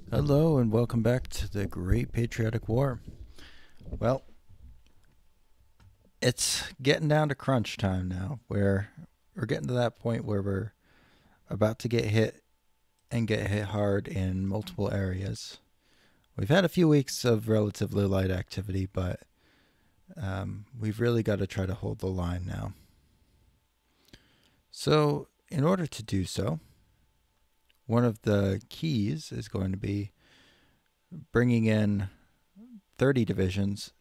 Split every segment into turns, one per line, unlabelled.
Hello and welcome back to the Great Patriotic War. Well, it's getting down to crunch time now, where we're getting to that point where we're about to get hit and get hit hard in multiple areas. We've had a few weeks of relatively light activity, but we've really got to try to hold the line now. So, in order to do so, one of the keys is going to be bringing in 30 divisions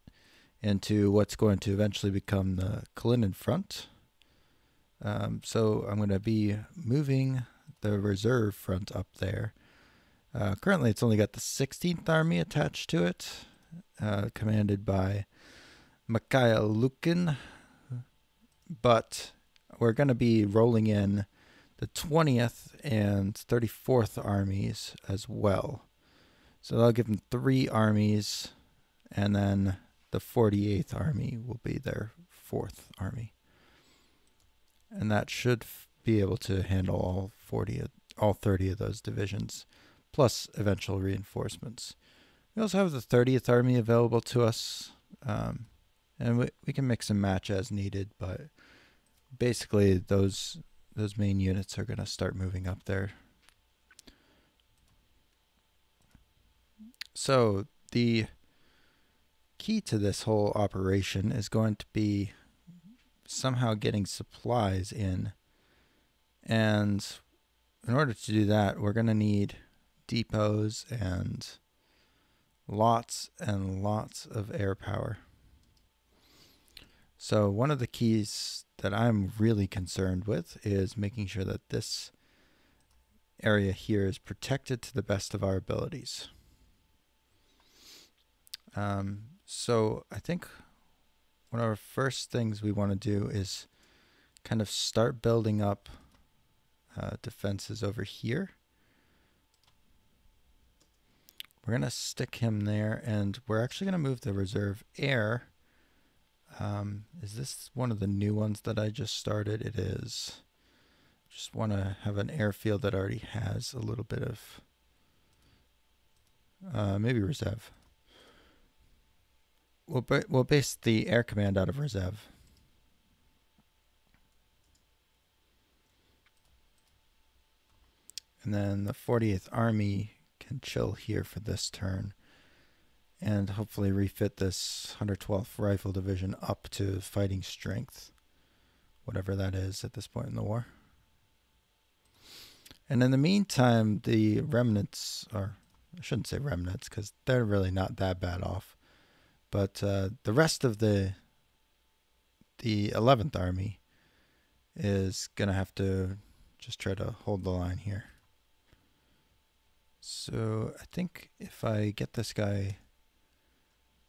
into what's going to eventually become the Kalinin Front. So I'm going to be moving the reserve front up there. Currently, it's only got the 16th Army attached to it, commanded by Velikie Luki, but we're going to be rolling in the 20th and 34th armies as well. So that'll give them 3 armies, and then the 48th Army will be their 4th Army. And that should be able to handle all 30 of those divisions, plus eventual reinforcements. We also have the 30th Army available to us, and we can mix and match as needed, but basically those main units are going to start moving up there. So the key to this whole operation is going to be somehow getting supplies in. And in order to do that, we're going to need depots and lots of air power. So one of the keys that I'm really concerned with is making sure that this area here is protected to the best of our abilities. So I think one of our first things we want to do is kind of start building up defenses over here. We're going to stick him there, and we're actually going to move the reserve air. Is this one of the new ones that I just started? It is. Just want to have an airfield that already has a little bit of maybe reserve. We'll base the air command out of reserve. And then the 48th Army can chill here for this turn and hopefully refit this 112th Rifle Division up to fighting strength, whatever that is at this point in the war. And in the meantime, the remnants, or I shouldn't say remnants because they're really not that bad off, but the rest of the 11th Army is going to have to just try to hold the line here. So I think if I get this guy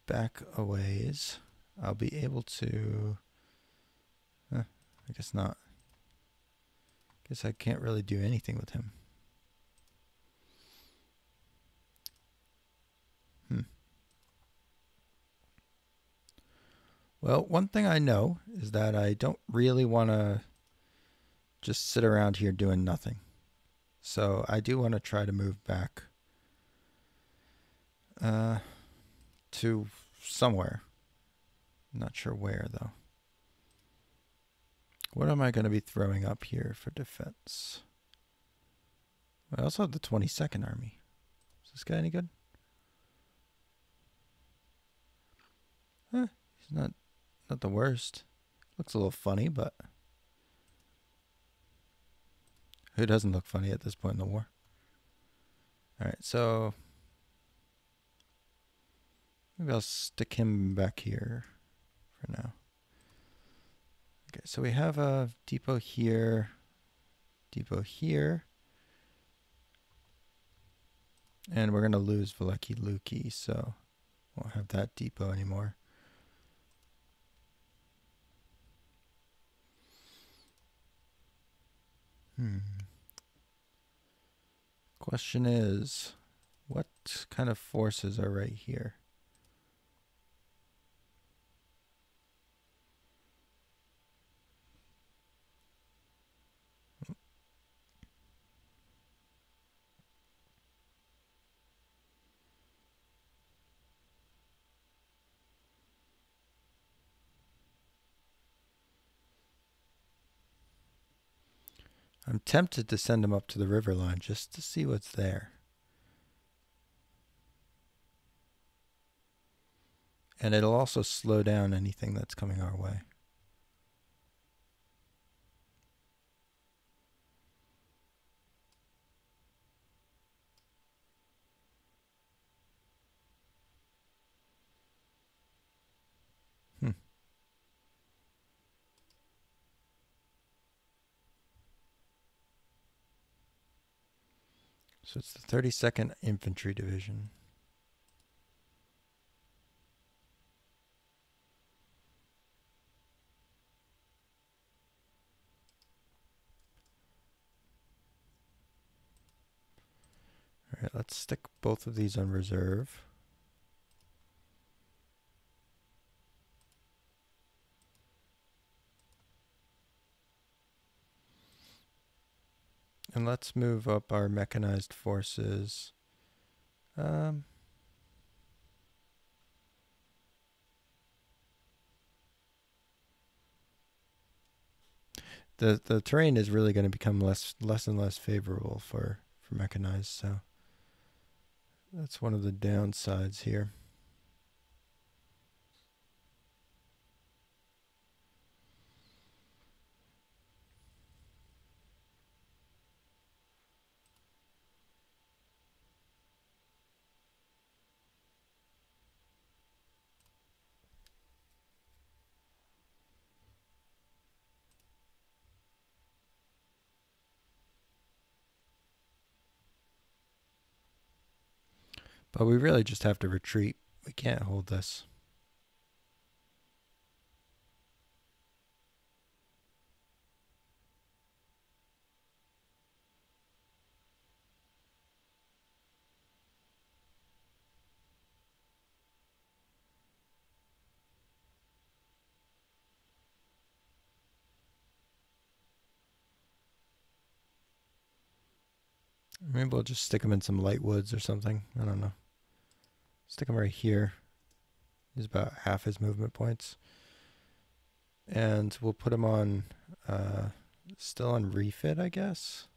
back a ways, I'll be able to... I guess not. Guess I can't really do anything with him. Well, one thing I know is that I don't really want to just sit around here doing nothing. So I do want to try to move back to somewhere. I'm not sure where, though. What am I going to be throwing up here for defense? I also have the 22nd Army. Is this guy any good? He's not the worst. Looks a little funny, but who doesn't look funny at this point in the war? Alright, so maybe I'll stick him back here for now. Okay, so we have a depot here, and we're going to lose Velikie Luki, so won't have that depot anymore. Question is, what kind of forces are right here? I'm tempted to send them up to the river line just to see what's there. And it'll also slow down anything that's coming our way. So it's the 32nd Infantry Division. All right, let's stick both of these on reserve. And let's move up our mechanized forces. The terrain is really going to become less and less favorable for mechanized, so that's one of the downsides here. But we really just have to retreat. We can't hold this. Maybe we'll just stick him in some light woods or something. I don't know. Stick him right here. He's about half his movement points. And we'll put him on, still on refit, I guess.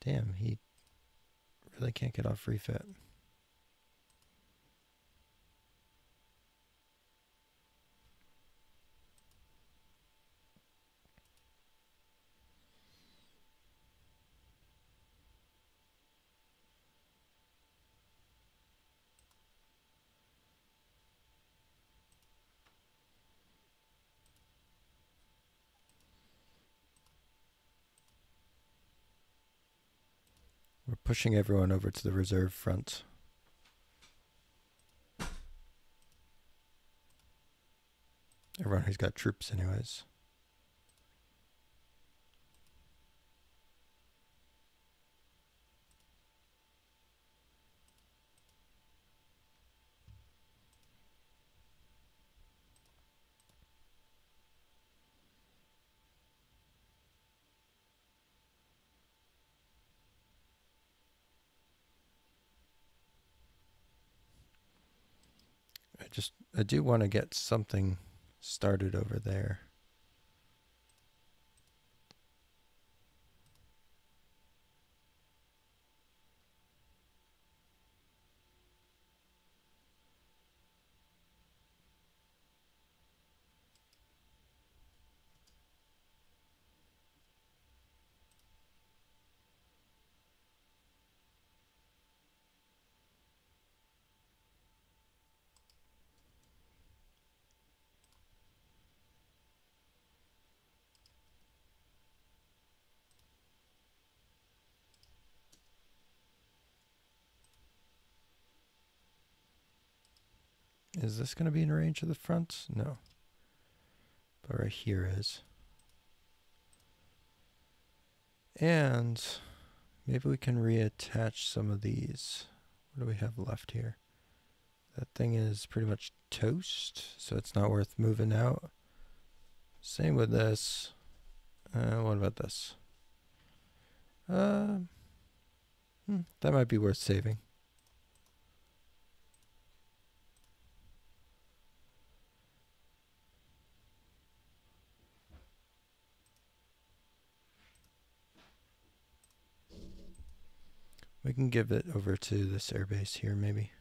Damn, he really can't get off refit. We're pushing everyone over to the reserve front. Everyone who's got troops anyways. I do want to get something started over there. Is this going to be in range of the front? No. But right here is. And maybe we can reattach some of these. What do we have left here? That thing is pretty much toast, so it's not worth moving out. Same with this. What about this? That might be worth saving. We can give it over to this airbase here, maybe.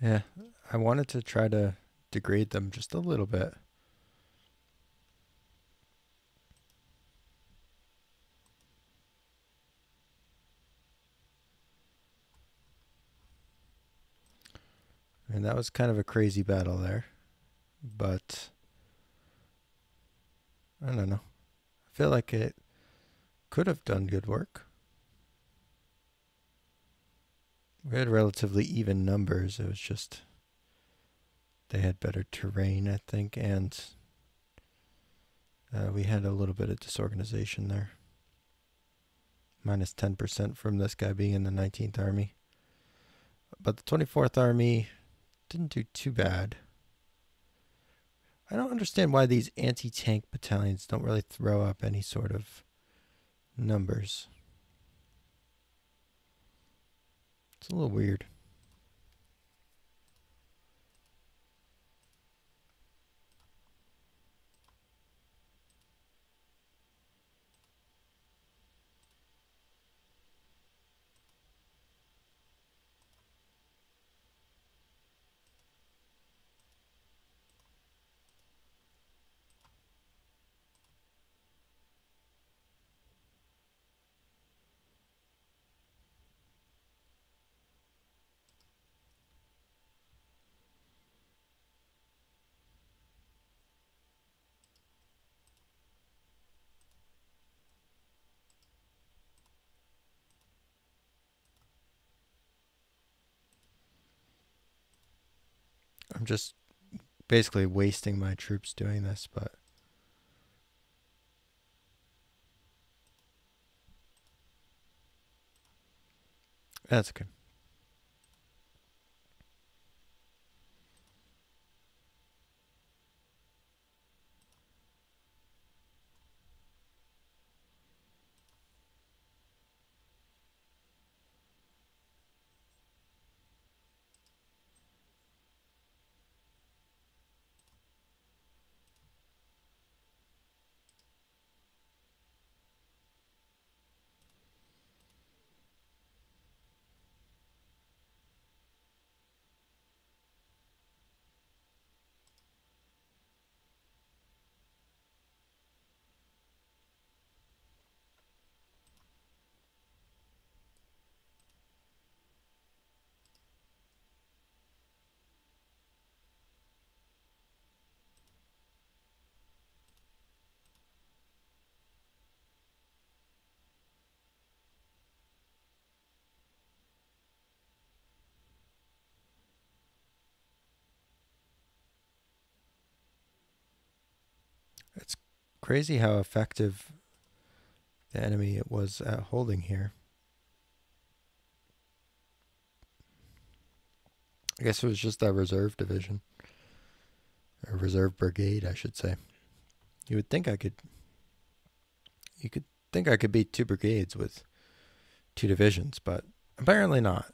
Yeah, I wanted to try to degrade them just a little bit. And that was kind of a crazy battle there. But I don't know. I feel like it could have done good work. We had relatively even numbers. It was just they had better terrain, I think, and we had a little bit of disorganization there. Minus 10% from this guy being in the 19th Army. But the 24th Army didn't do too bad. I don't understand why these anti-tank battalions don't really throw up any sort of numbers. It's a little weird. I'm just basically wasting my troops doing this, but that's okay. It's crazy how effective the enemy was at holding here. I guess it was just that reserve division. Or reserve brigade, I should say. You would think I could... You could think I could beat 2 brigades with 2 divisions, but apparently not.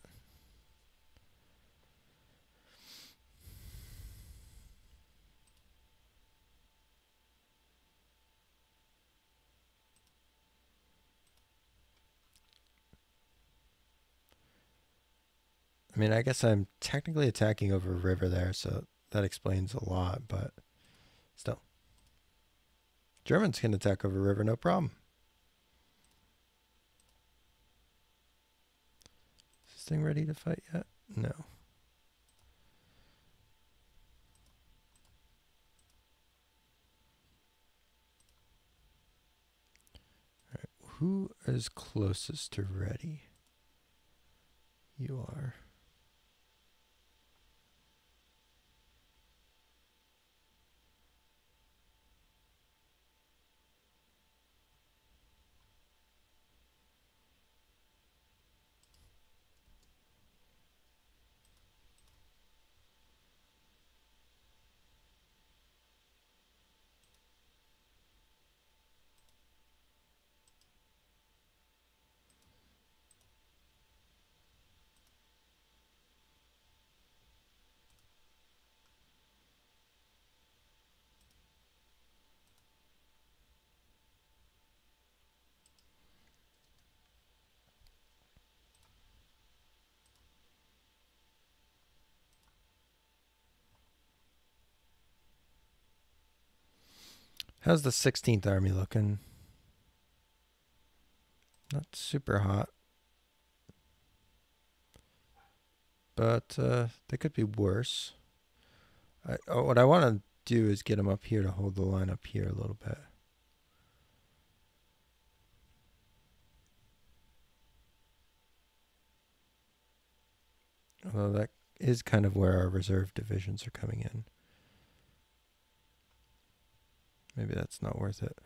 I mean, I guess I'm technically attacking over a river there, so that explains a lot, but still. Germans can attack over a river, no problem. Is this thing ready to fight yet? No. Alright, who is closest to ready? You are. How's the 16th Army looking? Not super hot. But they could be worse. What I want to do is get them up here to hold the line up here a little bit. Although that is kind of where our reserve divisions are coming in. Maybe that's not worth it.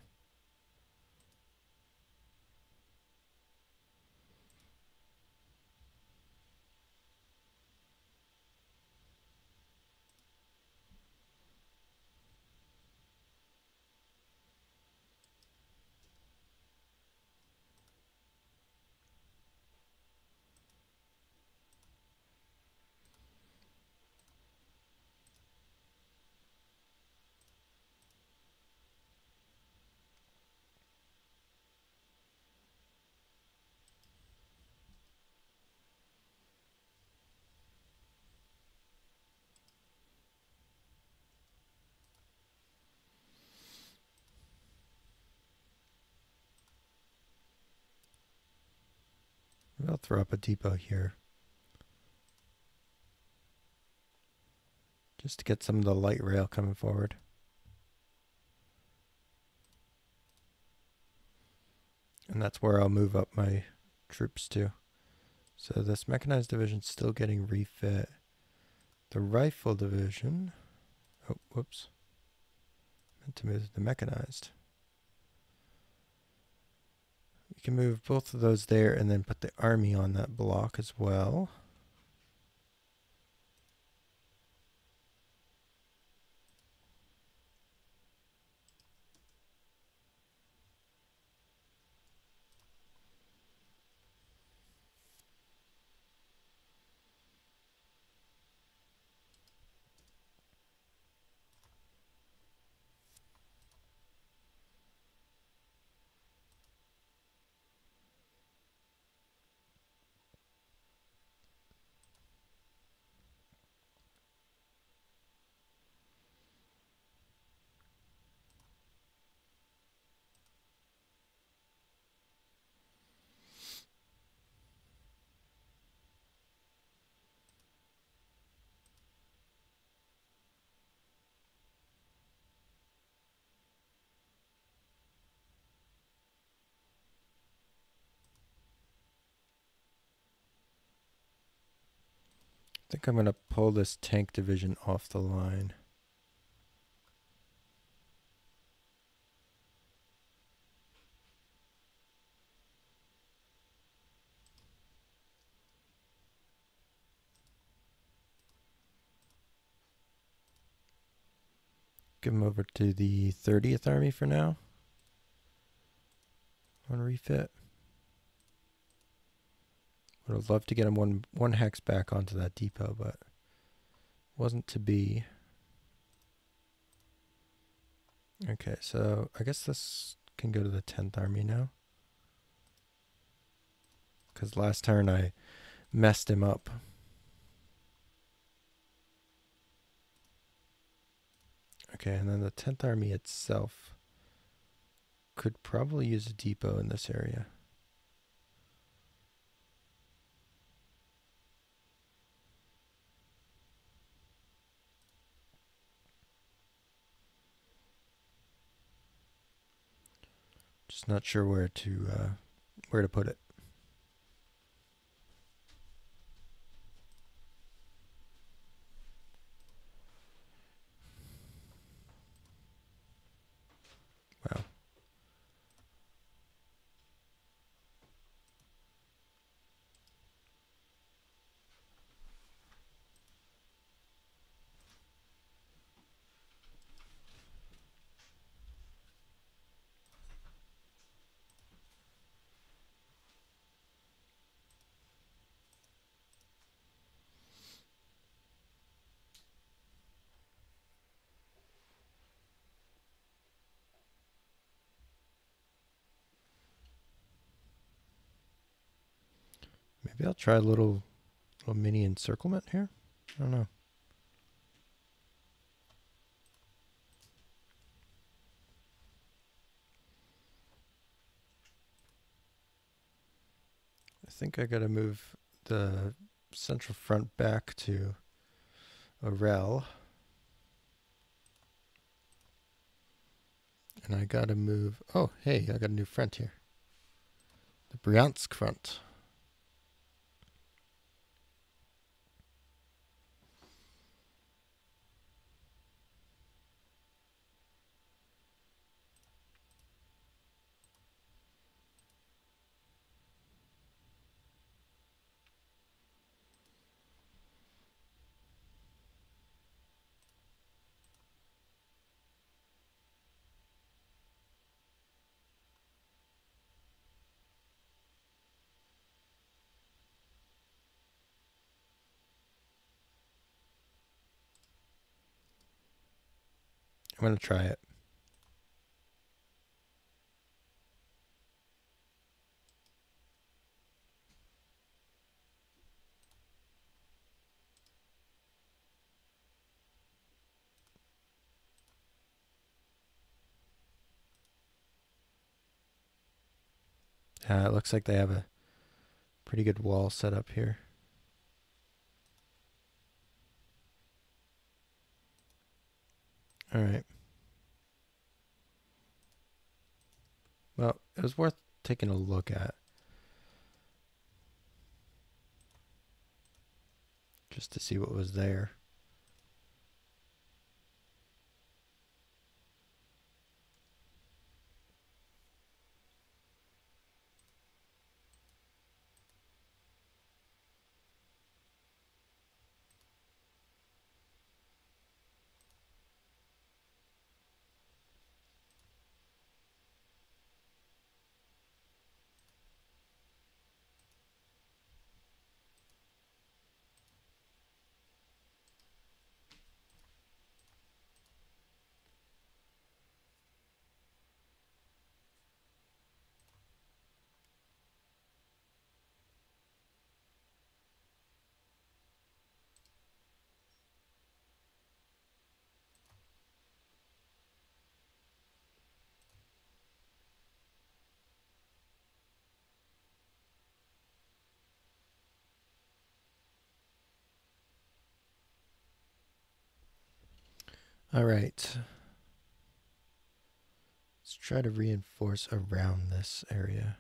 Maybe I'll throw up a depot here. Just to get some of the light rail coming forward. And that's where I'll move up my troops to. So this mechanized division's still getting refit. The rifle division... Oh, whoops. Meant to move the mechanized. You can move both of those there and then put the army on that block as well. I think I'm going to pull this tank division off the line. give him over to the 30th Army for now. On refit. Would have loved to get him one hex back onto that depot, but wasn't to be. Okay, so I guess this can go to the 10th Army now. Because last turn I messed him up. Okay, and then the 10th Army itself could probably use a depot in this area. Just not sure where to put it. Wow. Maybe I'll try a little mini encirclement here. I don't know. I think I gotta move the Central Front back to Orel. And I gotta move, oh hey, I got a new front here. The Bryansk Front. I'm gonna try it. It looks like they have a pretty good wall set up here. All right. Well, it was worth taking a look at. Just to see what was there. All right. Let's try to reinforce around this area.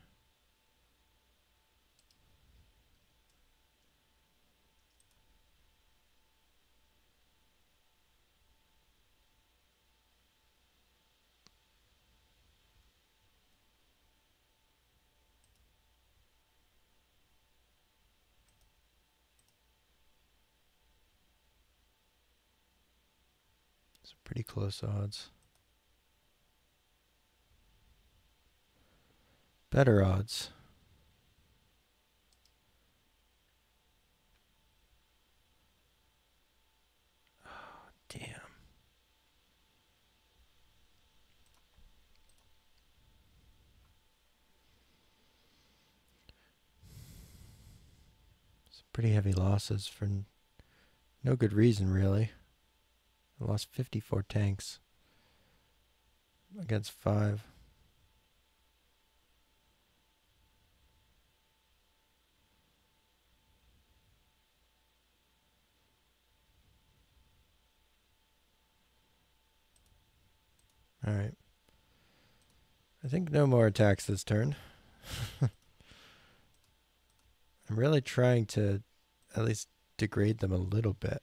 It's pretty close odds. Better odds. Oh, damn. Some pretty heavy losses for no good reason, really. I lost 54 tanks against 5. All right. I think no more attacks this turn. I'm really trying to at least degrade them a little bit.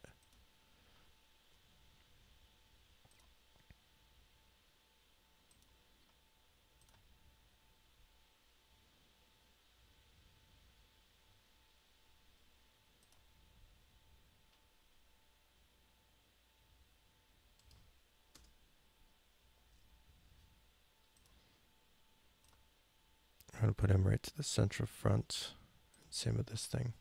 I'm going to put him right to the central front. Same with this thing.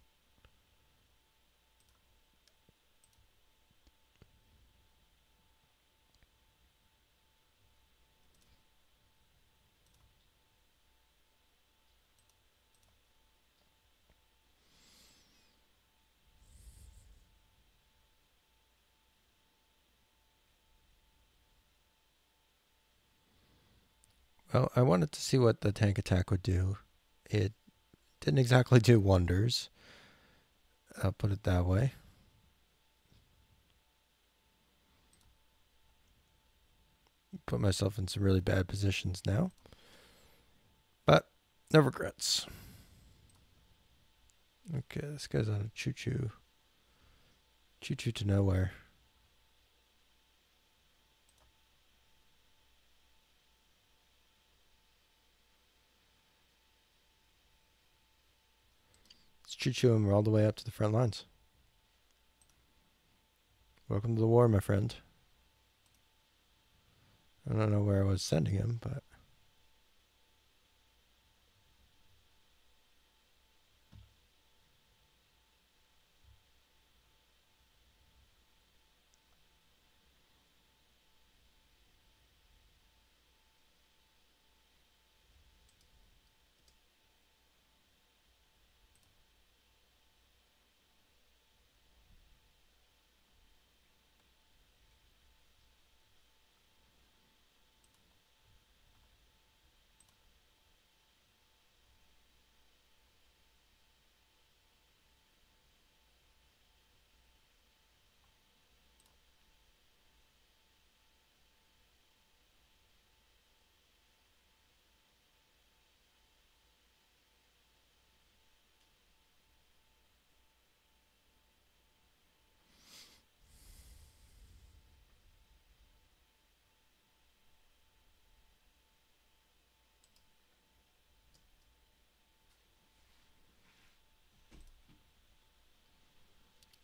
Well, I wanted to see what the tank attack would do. It didn't exactly do wonders. I'll put it that way. Put myself in some really bad positions now. But no regrets. Okay, this guy's on a choo-choo. Choo-choo to nowhere. Let's choo-choo him all the way up to the front lines. Welcome to the war, my friend. I don't know where I was sending him, but...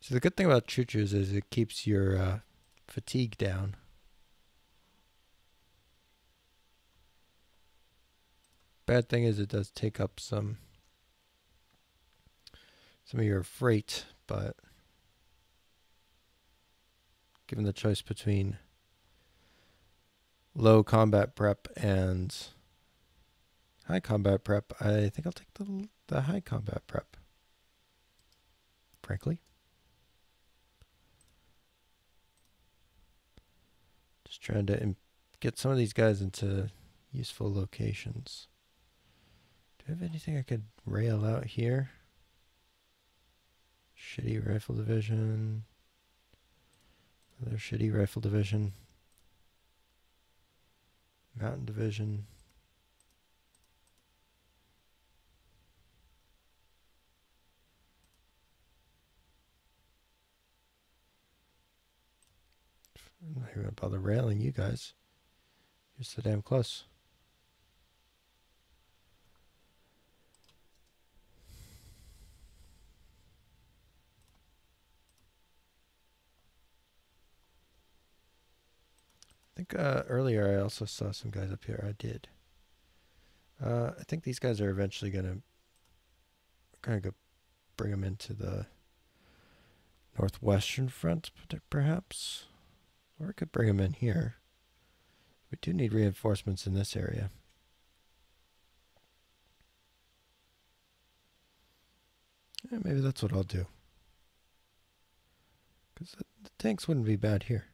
So the good thing about choo-choos is it keeps your fatigue down. Bad thing is it does take up some of your freight, but given the choice between low combat prep and high combat prep, I think I'll take the high combat prep, frankly. Just trying to get some of these guys into useful locations. Do I have anything I could rail out here? Shitty rifle division. Another shitty rifle division. Mountain division. I'm not even going to bother railing you guys. You're so damn close. think earlier I also saw some guys up here. I did. I think these guys are eventually gonna go bring them into the Northwestern Front, perhaps, or I could bring them in here. We do need reinforcements in this area. Yeah, maybe that's what I'll do. Because the tanks wouldn't be bad here.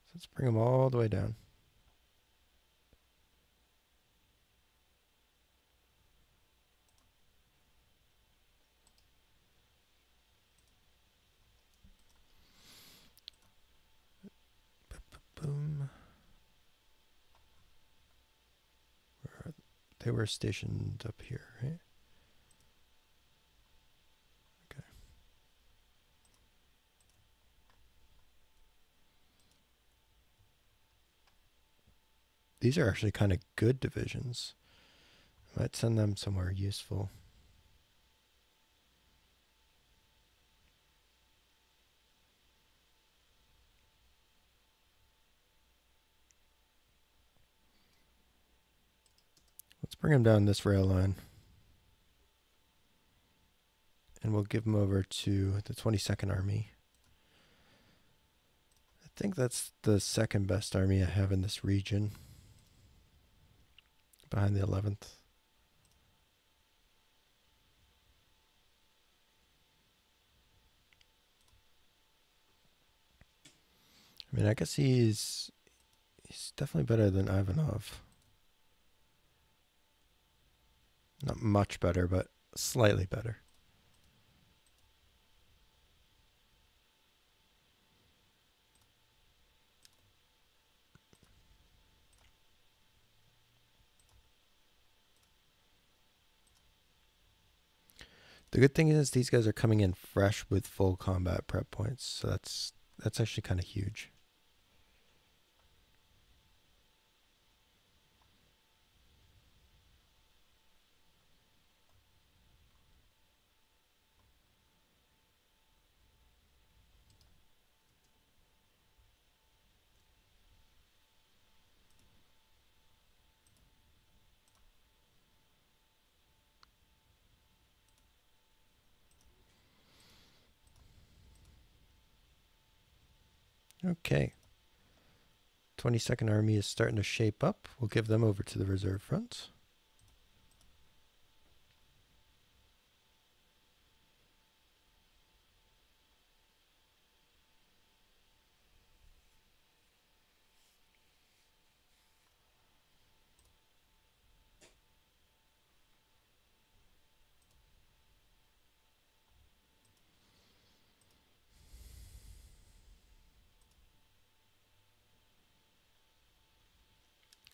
So let's bring them all the way down. Boom. They were stationed up here, right? Okay. These are actually kind of good divisions. I might send them somewhere useful. Let's bring them down this rail line. And we'll give them over to the 22nd Army. I think that's the second best army I have in this region, behind the 11th. I mean, I guess he's definitely better than Ivanov. Not much better, but slightly better. The good thing is these guys are coming in fresh with full combat prep points, so that's actually kind of huge. Okay. 22nd Army is starting to shape up. We'll give them over to the reserve front.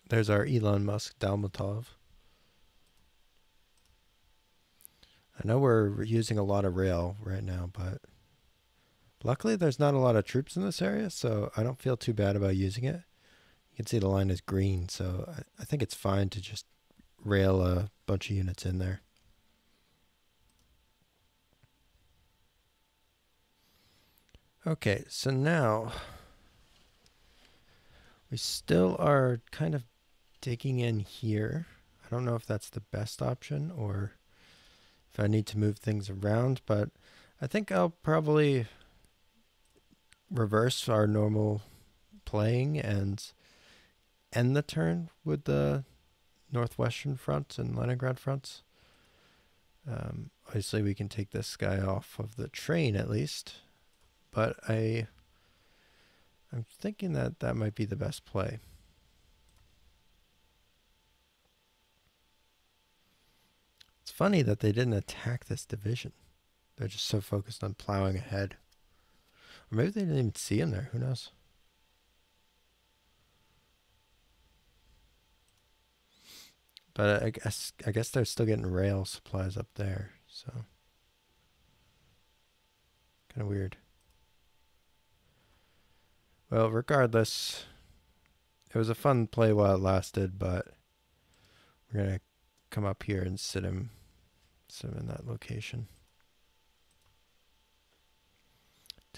There's our Elon Musk Dalmatov. I know we're using a lot of rail right now, but luckily there's not a lot of troops in this area, so I don't feel too bad about using it. You can see the line is green, so I think it's fine to just rail a bunch of units in there. Okay, so now we still are kind of digging in here. I don't know if that's the best option or if I need to move things around, but I think I'll probably reverse our normal playing and end the turn with the Northwestern Front and Leningrad fronts. Obviously we can take this guy off of the train at least, but I'm thinking that that might be the best play. It's funny that they didn't attack this division. They're just so focused on plowing ahead. Or maybe they didn't even see him there. Who knows? But I guess they're still getting rail supplies up there. So kind of weird. Well, regardless, it was a fun play while it lasted, but we're going to come up here and sit him in that location.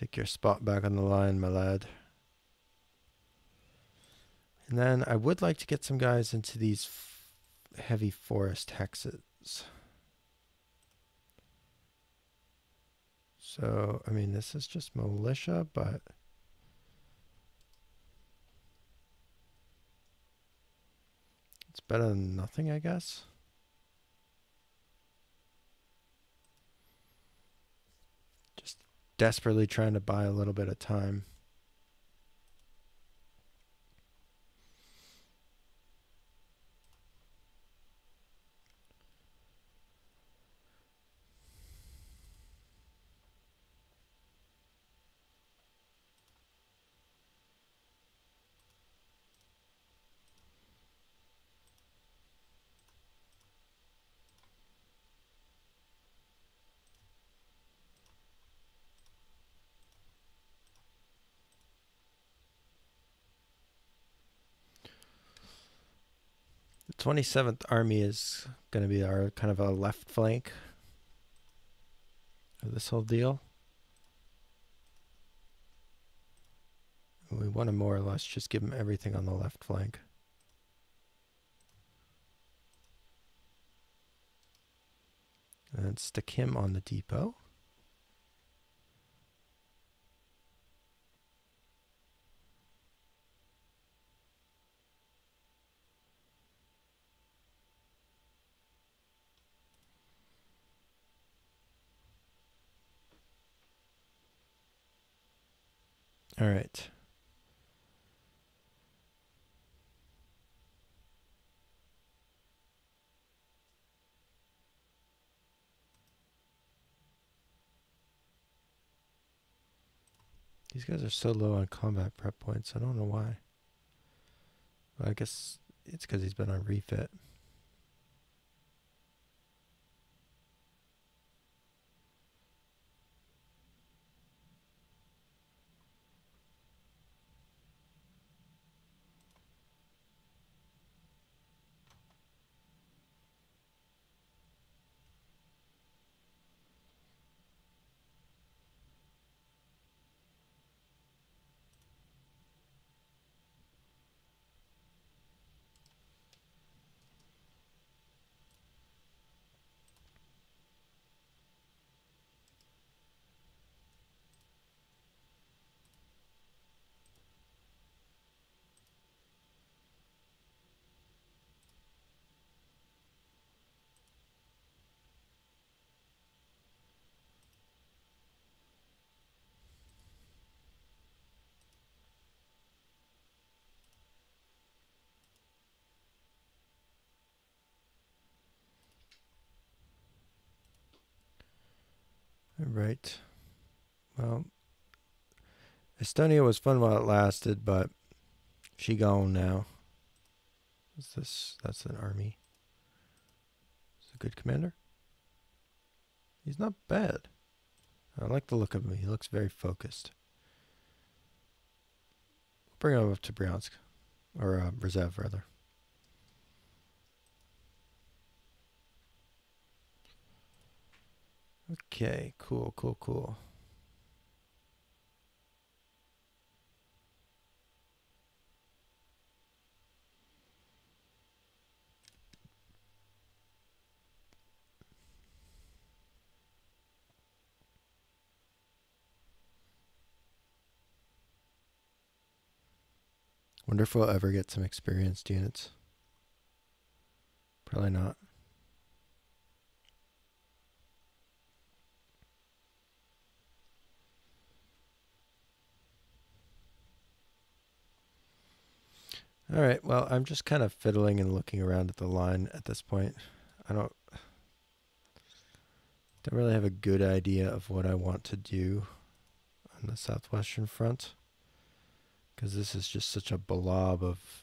Take your spot back on the line, my lad. And then I would like to get some guys into these heavy forest hexes. So, I mean, this is just militia, but it's better than nothing, I guess. Just desperately trying to buy a little bit of time. The 27th Army is going to be our kind of a left flank of this whole deal. We want to more or less just give them everything on the left flank. And stick him on the depot. All right. These guys are so low on combat prep points. I don't know why. Well, I guess it's because he's been on refit. All right. Well, Estonia was fun while it lasted, but she gone now. What's this? That's an army. He's a good commander. He's not bad. I like the look of him. He looks very focused. We'll bring him up to Bryansk. Or Reserve, rather. Okay, cool, cool, cool. Wonder if we'll ever get some experienced units. Probably not. All right, well, I'm just kind of fiddling and looking around at the line at this point. I don't really have a good idea of what I want to do on the Southwestern Front, because this is just such a blob of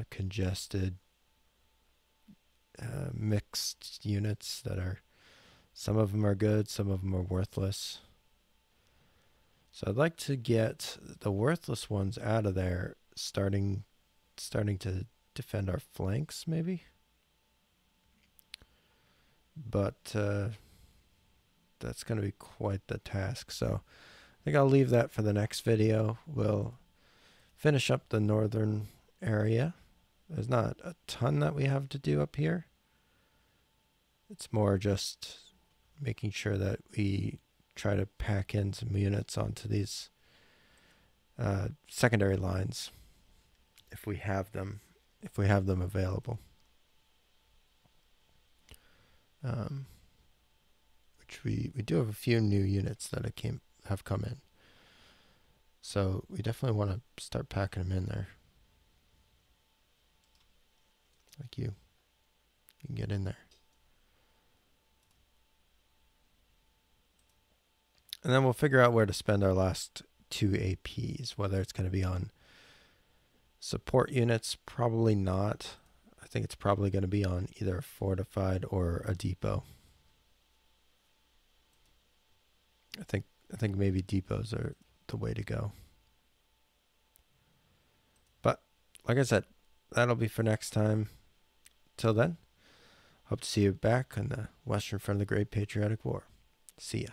congested, mixed units that are, some of them are good, some of them are worthless. So I'd like to get the worthless ones out of there, starting to defend our flanks, maybe. But that's going to be quite the task. So
think I'll leave that for the next video. We'll finish up the northern area. There's not a ton that we have to do up here. It's more just making sure that we try to pack in some units onto these secondary lines if we have them available. Which we do have a few new units that have come in. So we definitely want to start packing them in there. Like you can get in there. And then we'll figure out where to spend our last 2 APs, whether it's going to be on support units, probably not. I think it's probably going to be on either a fortified or a depot. I think maybe depots are the way to go. But like I said, that'll be for next time. Till then, hope to see you back on the Western Front of the Great Patriotic War. See ya.